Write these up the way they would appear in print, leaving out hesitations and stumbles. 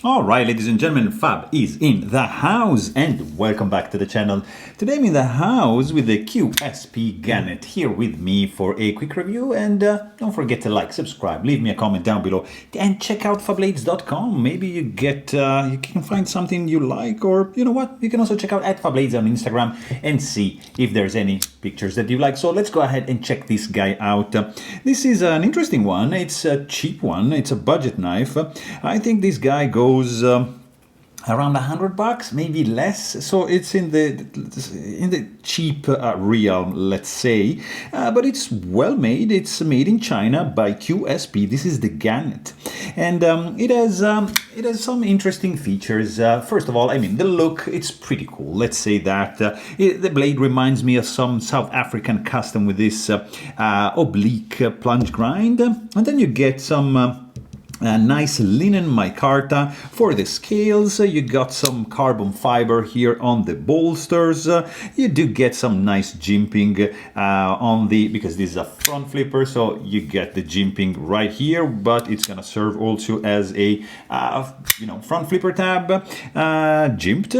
Alright, ladies and gentlemen, Fab is in the house and welcome back to the channel. Today I'm in the house with the QSP Gannet here with me for a quick review, and don't forget to like, subscribe, leave me a comment down below and check out Fablades.com. Maybe you can find something you like, or you know what, you can also check out @Fablades on Instagram and see if there's any pictures that you like. So let's go ahead and check this guy out. This is an interesting one. It's a cheap one. It's a budget knife. I think this guy goes around $100, maybe less. So it's in the cheap realm, let's say. But it's well made. It's made in China by QSP. This is the Gannet, and it has some interesting features. First of all, I mean, the look, it's pretty cool. Let's say that the blade reminds me of some South African custom with this oblique plunge grind, and then you get some nice linen micarta for the scales. You got some carbon fiber here on the bolsters. You do get some nice jimping because this is a front flipper, so you get the jimping right here, but it's gonna serve also as a front flipper tab. Jimped.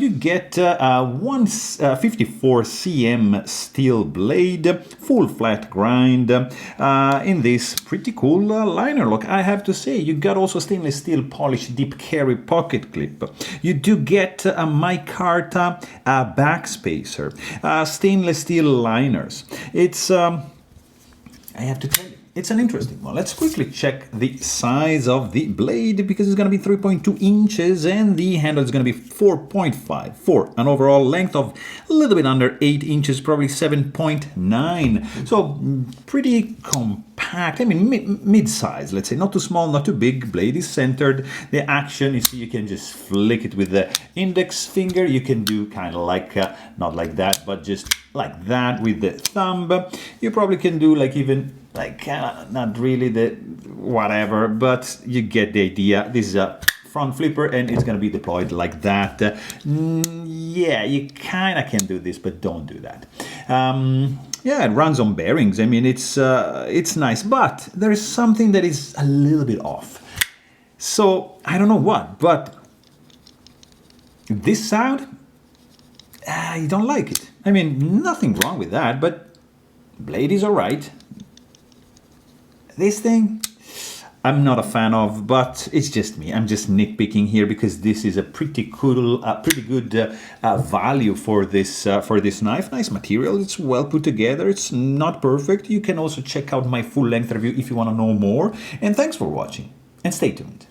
You get 154 cm steel blade, full flat grind in this pretty cool liner look, I have to say. You got also stainless steel polished deep carry pocket clip. You do get a micarta backspacer, stainless steel liners. It's I have to tell you, it's an interesting one. Let's quickly check the size of the blade, because it's going to be 3.2 inches and the handle is going to be 4.5 for an overall length of a little bit under 8 inches, probably 7.9. So pretty compact. I mean, mid-size, let's say, not too small, not too big. Blade is centered. The action, you see, you can just flick it with the index finger. You can do kind of like, not like that, but just like that with the thumb. You probably can do like even like not really the whatever, but you get the idea. This is a front flipper and it's going to be deployed like that. Yeah, you kind of can do this, but don't do that. Yeah, it runs on bearings. I mean, it's nice, but there is something that is a little bit off. So I don't know what, but this sound, I don't like it. I mean, nothing wrong with that, but blade is all right. This thing, I'm not a fan of, but it's just me. I'm just nitpicking here because this is a pretty cool, pretty good value for this knife. Nice material. It's well put together. It's not perfect. You can also check out my full length review if you want to know more. And thanks for watching. And stay tuned.